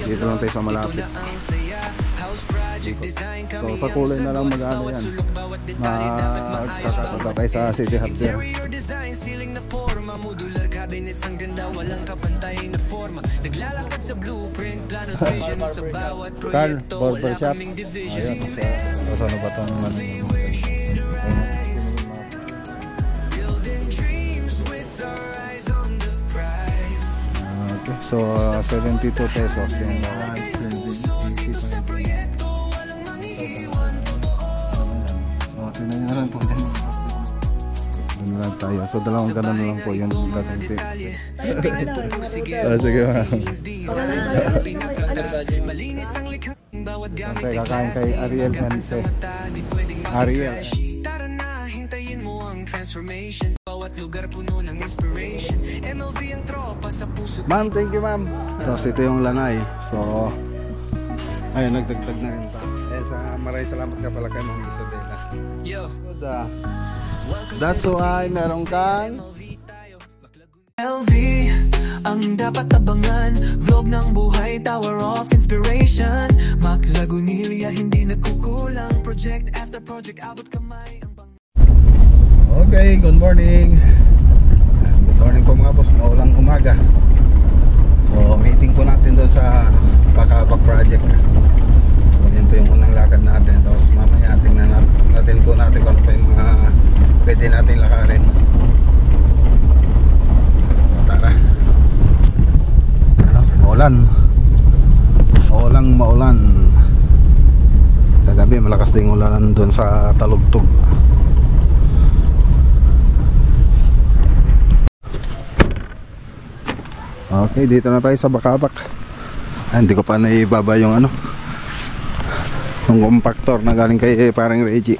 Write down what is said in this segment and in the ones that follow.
Dito lang tayo sa malapit. So sa kulay na lang mag-ano yan, magkakata tayo sa City Hub there. Carl, barbershop. Ayun, so ano ba itong okay, so 72 pesos yung tingnan nyo na lang po lang tayo. So dalawang ganun lang po yung dating tip. Sige ma'am. Okay, kakain kay Ariel Hense. Ariel. Ma'am, thank you ma'am. Tapos ito yung lanay. So ayun, nagdagdag na rin pa. Maraming salamat ka pala kay Ma'am Isabela. Good, that's why meron kang LV ang dapat abangan. Vlog ng buhay, tower of inspiration. Maclagunilya, hindi nagkukulang. Project after project, abot kamay. Okay, good morning. Good morning po mga boss, maulang umaga. So meeting po natin doon sa Bacabak project. So yun po yung unang lakad natin. Tapos mamaya tingnan natin po natin kung ano pa yung mga pwede natin lakarin. Tara. Ano? Maulan. Kagabi malakas din ulan doon sa Talugtog. Okay, dito na tayo sa Bacabak. Hindi ko pa naibaba yung ano, yung compactor na galing kay parang Reggie.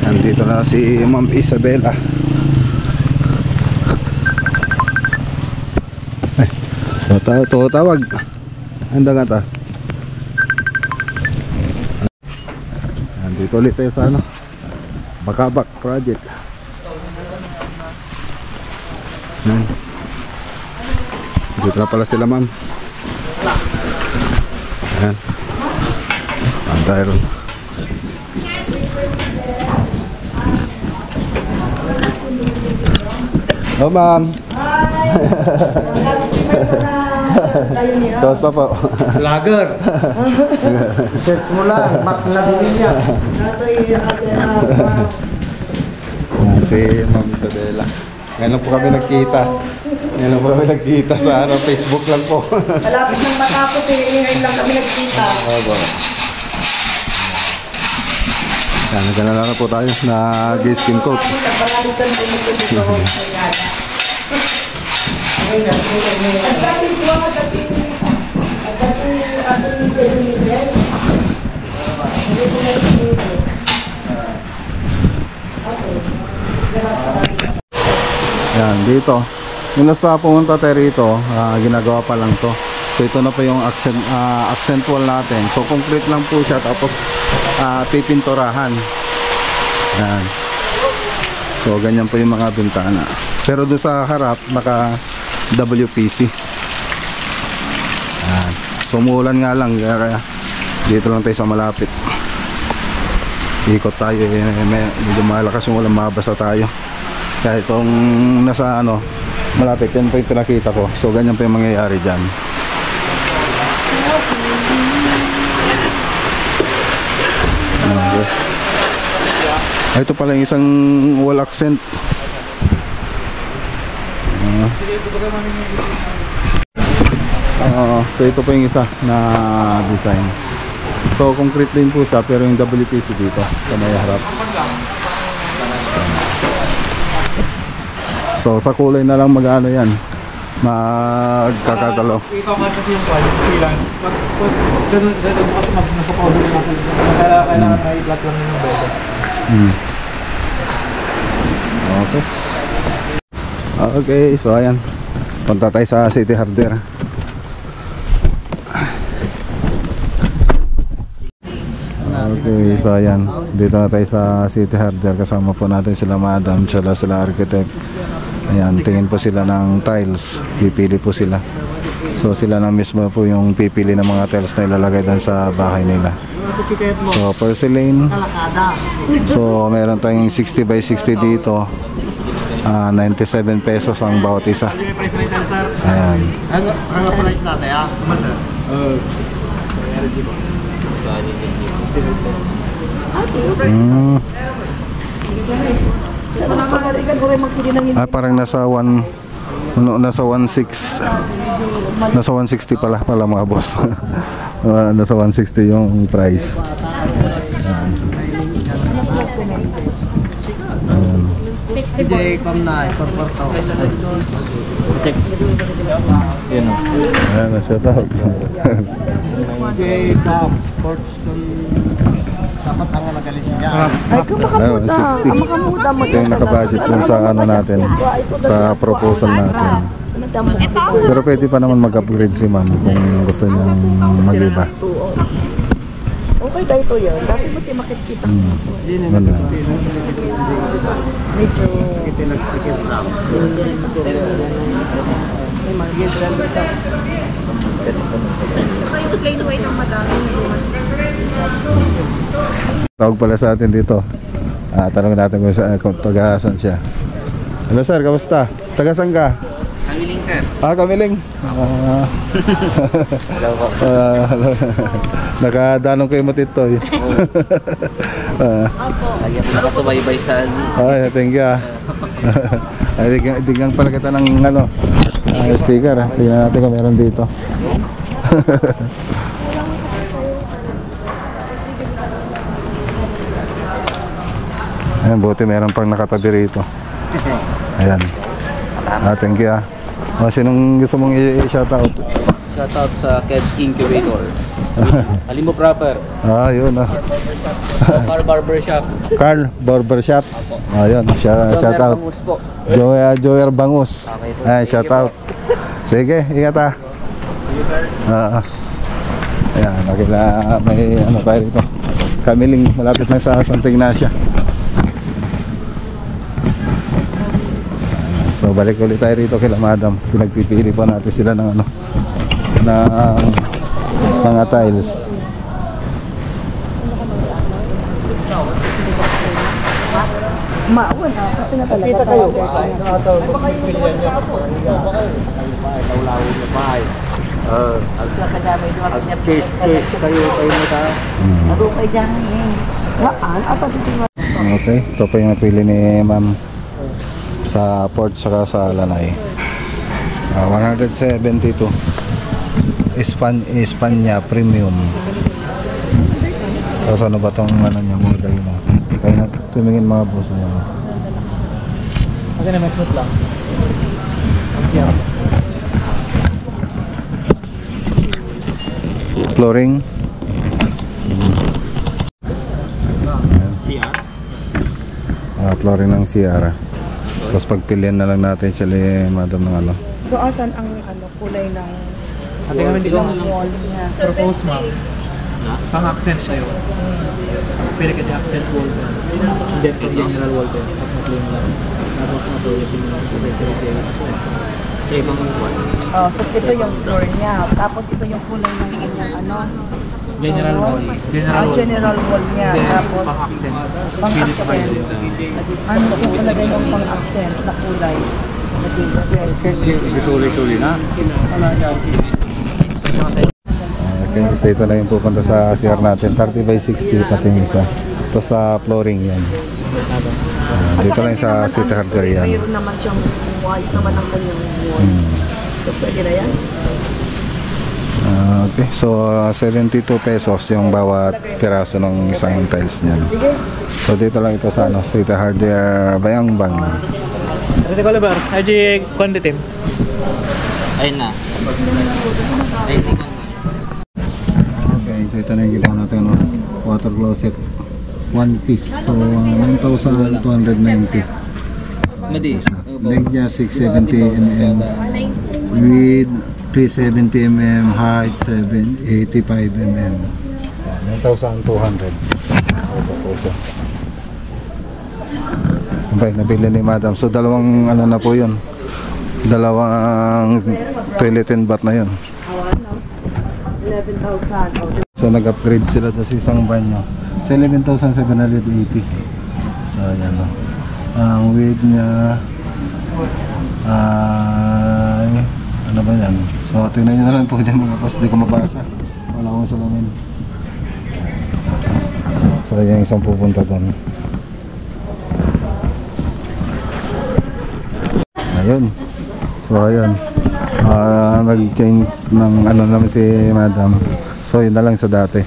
Nandito na si Ma'am Isabela. Tawag. Anda nga ta. Nandito ulit tayo sa ano, Bacabak project. Dito na pala sila ma'am. Ayan. Antay ron. Oh ma'am. Kamusta po? Lager. Search mo lang, Maclagunilya. Si Ma'am Isabela. Ngayon lang po kami nagkita. Sa ano, Facebook lang po. Malapit ng matapos ngayon lang kami nagkita. Nagana na po tayo na skin coat. Yan, dito. Yung nasa pumunta tayo rito, ginagawa pa lang to. So ito na po yung accent wall natin. So complete lang po siya, tapos pipinturahan. Yan. So ganyan po yung mga bintana. Pero doon sa harap naka WPC. Yan. So umuulan nga lang, kaya dito lang tayo sa malapit. Ikot tayo, medyo malakas yung ulan, mabasa tayo. Kaya itong nasa ano, malapit, yan po yung pinakita ko. So ganyan po yung mangyayari dyan. Ito pala yung isang wall accent. So ito po yung isa na design. So concrete din po siya, pero yung WPC dito sa may harap. So sa kulay na lang mag-ano yan, magkakatalo. Ikaw kasi yung quality lang. Ganun bukas nagpa-powder natin. Kailangan may black lang yung bedo. Okay. Okay, so ayan. Punta tayo sa City Harder. Okay, so ayan, dito na tayo sa City Harder. Kasama po natin sila madam, sila architect. Ayan, tingin po sila ng tiles, pipili po sila. So sila na mismo po yung pipili ng mga tiles na ilalagay doon sa bahay nila. So porcelain, so meron tayong 60 by 60 dito, 97 pesos ang bawat isa. Ayan. Parang nasa 160 pala mga boss. Nasa 160 yung price. Sige, kom na, iporporto. Ayan, shout out. Sige, kom, sports kung dapat ang magalis niya. Ay, kung makamuta. Makamuta mo. Ito yung nakabudget yun sa ano natin, sa proposal natin. Pero pwede pa naman mag-upgrade si ma'am kung gusto niyang mag-iba. Okay tayo to yan. Dati mo tayo makikita. Ganda. Medyo... Tawag pala sa atin dito. Tanong natin kung taga-saan siya. Hello sir, kamusta? Taga-saan ka? Kamiling, sir. Kamiling. Hello po. Nakadanong kayo matitoy. Lagi ako nakasubaybay sa Ay, thank you. Ay, bigyan pala kita ng ano, sticker. Tingnan natin kung meron dito. Ayan, buti meron pang nakatabi rito. Ayan. Thank you. Sinong gusto mong i-shoutout? Shoutout sa Kev's Incubator. Alimbo proper. Yun Car Barbershop. Carl Barbershop. Yun, shoutout. Bangus po. Joyer Bangus. Okay po. Ay, shoutout. Sige, ingat Ayan, may ano tayo rito. Kamiling, malapit na sa Santa Ignacia. So balik ulit tayo rito kila madam. Pinagpipili pa natin sila ng ano, ng mga tiles. Maawan na. Kasi na talaga. Kita kayo. Okay, ito pa yung napili ni ma'am sa Port saka sa Lanay. 172 Espanya Premium. Tapos ano ba tong ano niya, model mo? Kaya na tumingin mga boss niya. Okay na, may smooth lang. Flooring. CR. Flooring ng CR. Tapos pagpilian na lang natin sila madam ng ano. So, asan ang kulay ng Ate kami hindi ko wall niya? propose, ma'am. Pang-accent sa'yo. Pwede ka di-accent wall. Hindi, pang-general wall din. Pag-plain lang. Tapos matulog yung mga super-super. Sa ibang wall. Oh, so ito yung floor niya. Tapos ito yung kulay ng kanyang ano. General wall. General wall niya. Then, Tapos pang-accent. pang-accent. Ano yung talaga yung pang-accent na kulay? Suli-suli na. Okay, so ito na yung pupunta sa CR natin. 30 by 60 pati yung isa. Tapos sa flooring yan. Dito lang sa City Harder yan. Mayroon naman siyang white naman ang kanyang wall. So pwede na yan? Okay, so 72 pesos yung bawat piraso ng isang tiles niyan. So dito lang ito sa ano, City Harder Bayangbang. Ate ko labar. RG Conditim. Ayun na. Ayun na. Okay, so ito na yung ginawa natin, no? Water closet. One piece. So 9,290. Madi. Leg niya 670 mm. with 370 mm, height 785 mm. 9,200. Ito po siya. Okay, nabili ni Madam. So dalawang ano na po yun. Dalawang toilet and bath na yun. 11,000. So nag-upgrade sila sa isang banyo. Sa 11,780. So ayan o. Ang width niya ay ano ba yan? So tingnan nyo na lang po dyan mga boss. Hindi ko mabasa. Wala akong salamin. So ayan isang pupunta doon. Ayun. So ayan. Nag-change ng ano namin si Madam. So yun na lang sa dati.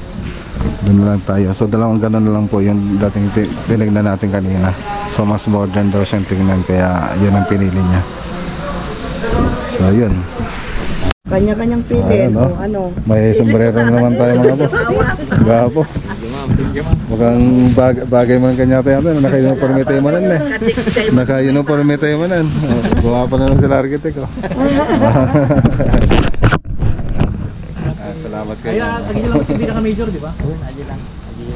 Doon na lang tayo. So dalawang ganun na lang po yung dating tinignan natin kanina. So mas modern daw siyang tingnan kaya yun ang pinili niya. So yun. Kanya-kanyang pili. Ayun, no? Ano? May sombrero naman tayo mga boss. Gapo. Mukhang bagay mo ng kanya tayo. Naka-uniforme tayo mo nan eh. Naka-uniforme tayo mo nan. Gawa pa na lang sila architect. Salamat kayo. Kaya lagi lang TV ka major, di ba? Lagi lang.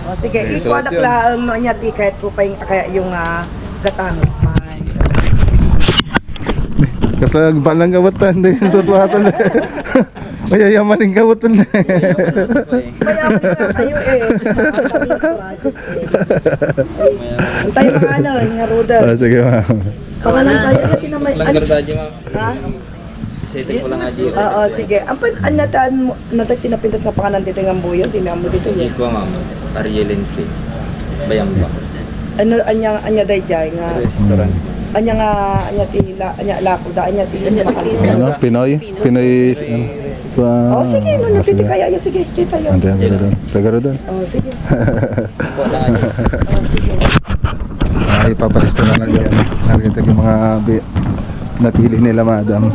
O, sige, Okay, iko suot anak yun. lang no niya ti kahit ko pa yung gatangot man. Kasi lang balang gawatan din sa tuwatan. Mayayaman yung gawatan. Mayaman nga kayo eh. Antay mga ano, nga Ruder. Sige ma'am. Pangalan tayo na tinamay. Ha? Setting ko lang aja. Oo, sige. Ang nataan tinapintas ka pangalan dito ng buyo, tinamo dito niya. Ko ma'am, Ariel Entry. Bayang ba? Ano anya dayjay nga. Restaurant. Anya tila, anya lako da, anya tila makalina. Ano? Pinoy? Pinoy ano? Oh, sige, no, natiti kaya yun, sige, kita yun. Ante, taga doon. Oh, sige. Ko lang aja. Ay, papalista na lang yan. Nakita yung mga napili nila Madam.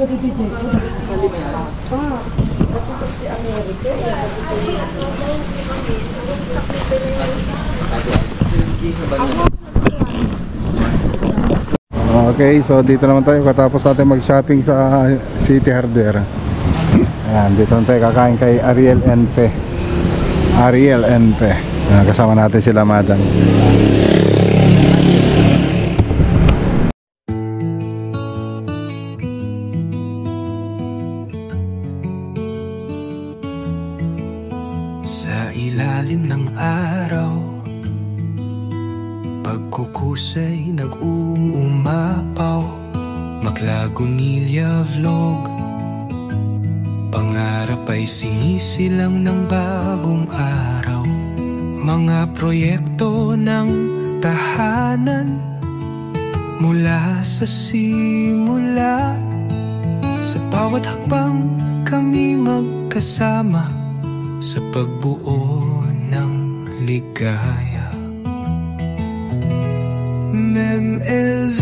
Okay, so dito naman tayo katapos natin mag-shopping sa City Hardware. Ayan, dito naman tayo kakain kay Ariel NP. Ariel NP. Kasama natin sila Madam. Sa ilalim ng araw, pagkukusay nag-uumapaw. Maklagunilya vlog, pangarap ay sinisilang ng bagong araw. Mga proyekto ng tahanan, mula sa simula. Sa bawat hakbang kami magkasama, sa pagbuo ng ligaya. MMLV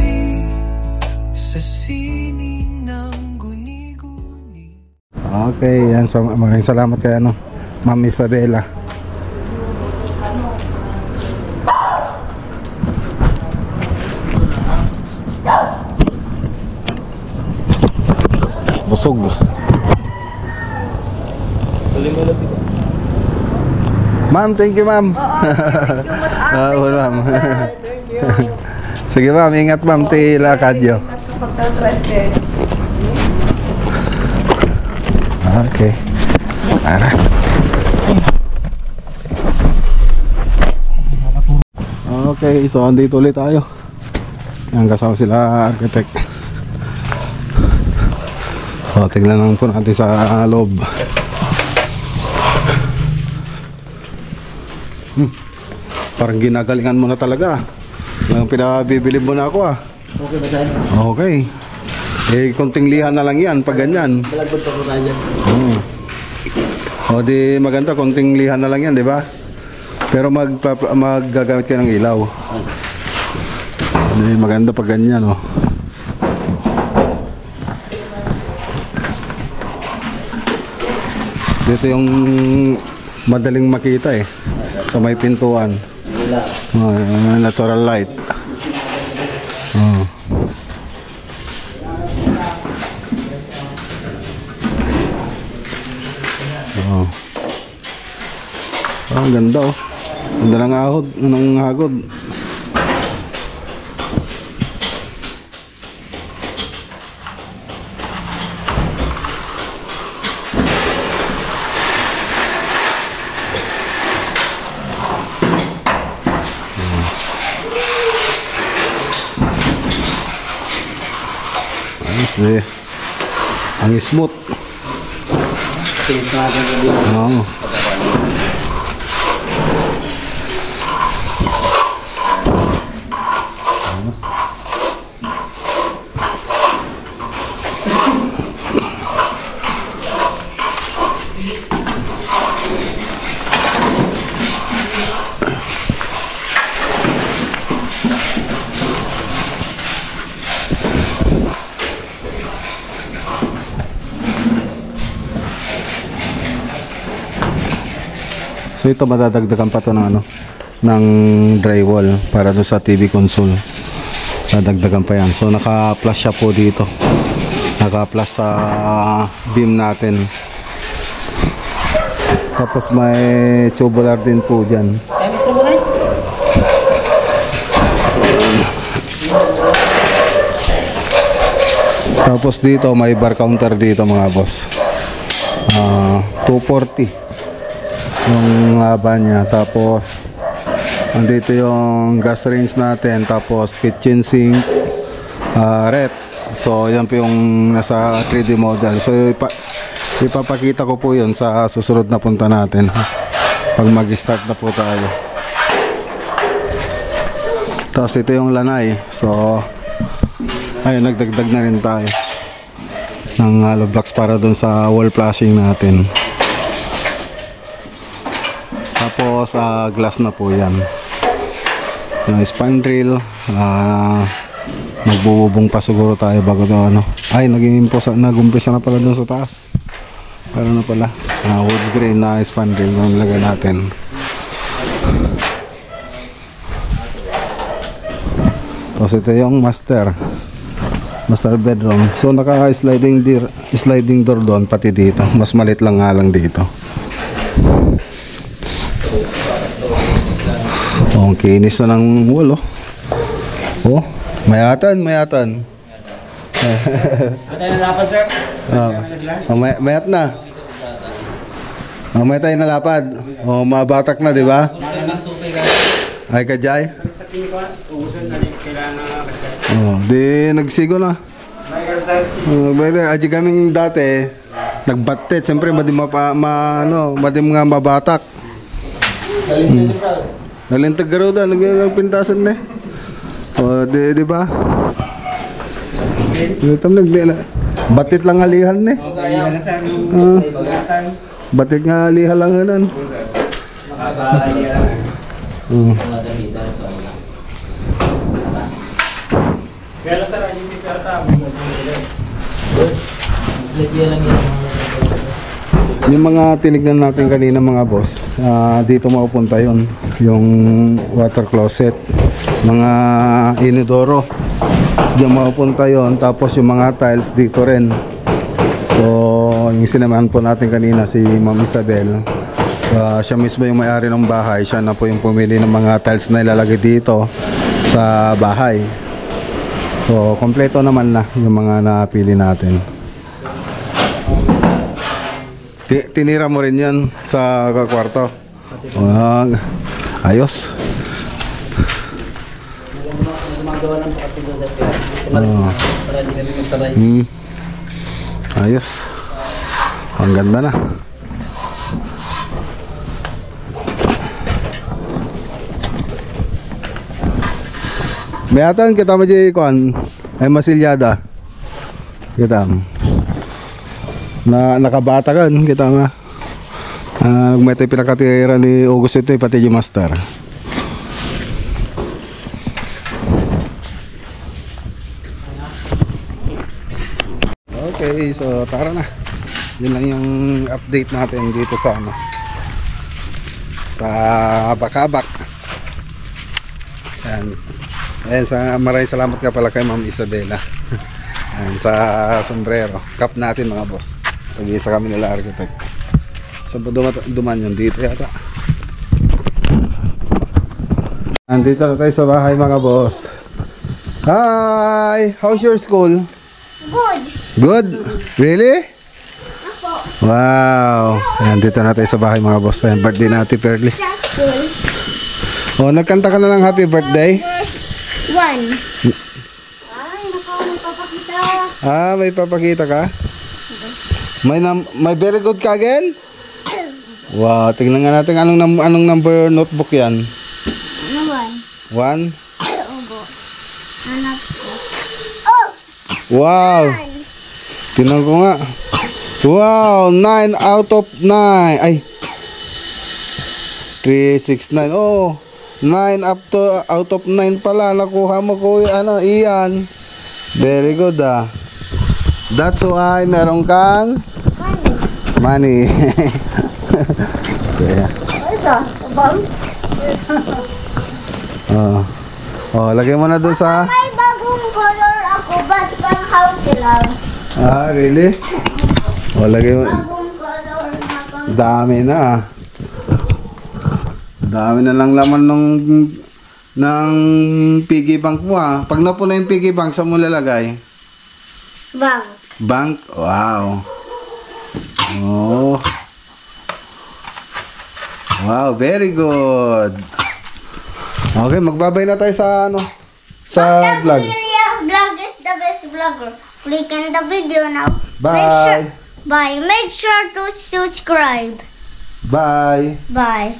sa sining ng guni-guni. Okay, yan. So, maraming salamat kay Ma'am Isabela. Busog. Ma'am, thank you ma'am. Oo, ma'am. Sige ma'am, ingat ma'am, tila kadyo. Okay. Tara. Okay, so andito ulit tayo. Yan, kasama sila architect. So, tignan lang po natin sa loob. Parang ginagalingan mo na talaga. Pinabibili mo na ako ah. Okay ba dyan? Okay. Eh, konting lihan na lang yan pag ganyan. Malagpot pa ko tayo. O di maganda, konting lihan na lang yan, di ba? Pero maggagamit ka ng ilaw. Di maganda pag ganyan, oh. Dito yung madaling makita eh. Sa may pintuan. Natural light. Ang ganda oh. Ganda ng ahod, ng hagod. Ayos deh. Ang smooth. Oo. So ito madadagdagan pa to ng ano, ng drywall para doon sa TV console. Dadagdagan pa yan. So naka-plus siya po dito. Naka-plus sa beam natin. Tapos may tubular din po diyan. Tapos dito may bar counter dito mga boss. 240 yung haba niya. Tapos andito yung gas range natin, tapos kitchen sink, rep. So yan po yung nasa 3D model. So ipapakita ko po yun sa susunod na punta natin pag mag-start na po tayo. Tapos ito yung lanay. So ayun, nagdagdag na rin tayo ng hollow blocks para dun sa wall flashing natin. Tapos glass na po yan. Yung spandrel, magbububong pa siguro tayo bago to ano. Ay, nag-umpisa na pala dun sa taas. Pero na pala, wood grain na spandrel na nilagay natin. Tapos ito yung master bedroom. So naka sliding door doon, pati dito. Mas malit lang nga lang dito. Oh, kinis na ng wall oh. Oh, mayatan. Matay na lapad, sir. Mayat na. Oh, may tayo na lapad. Oh, mabatak na, di ba? Ay kajay. Oh, di nagsigo na. Aji kaming dati nagbatet, siyempre madim nga mabatak. Nalintag garo da, nagpintasan na. O, di ba? Ito batit lang alihan ne. Batit nga alihan lang nan. Yung mga tinignan natin kanina mga boss, dito mapupunta yon, yung water closet, mga inodoro, diyan mapupunta yon. Tapos yung mga tiles dito rin. So yung sinamahan po natin kanina si Ma'am Isabel, siya mismo yung may-ari ng bahay. Siya na po yung pumili ng mga tiles na ilalagay dito sa bahay. So kompleto naman na yung mga napili natin. Tinira mo rin yan sa kwarto. Ayos. Ayos. Ang ganda na. Mayatan kita mo di kuan ay masilyada. Kita na nakabata kan kita nga. Nagmetay pinakatira ni August ito pati yung master. Okay, so tara na. Yun lang yung update natin dito sa sa Bakabak. Ayan, maraming salamat nga pala kay Ma'am Isabela. Ayan, sa sombrero. Cup natin mga boss. Pag-isa kami nila architect. So duman yun dito yata. Andito na tayo sa bahay mga boss. Hi! How's your school? Good. Good? Really? Ako. Wow! Andito na tayo sa bahay mga boss. Ayan, birthday na Ate Pearly. Sa school. Oh, nagkanta ka na lang happy birthday? 1. Ay, nakapapakita. Ah, may papakita ka? May very good ka again? Wow, tingnan nga natin anong number notebook yan. Ano 1? 1? Obo. Anak ko. Oh! Wow! Tingnan ko nga. Wow, 9 out of 9. Ay. 3, 6, 9. Oh, 9 out of 9 pala. Nakuha mo ko Ian. Very good ah. That's why meron kang money. Yeah. Oh, lagay mo na doon sa... May bagong color ako, ba't pang house lang? Ah, really? Oh, lagay mo... Bagong color na pang... Dami na ah. Dami na lang laman ng piggy bank mo ah. Pag napuna yung piggy bank, saan mo lalagay? Bang. Bank? Wow. Oh. Wow, very good. Okay, magbabay na tayo sa sa vlog. Vlog is the best vlogger. Click on the video now. Bye. Bye. Make sure to subscribe. Bye. Bye.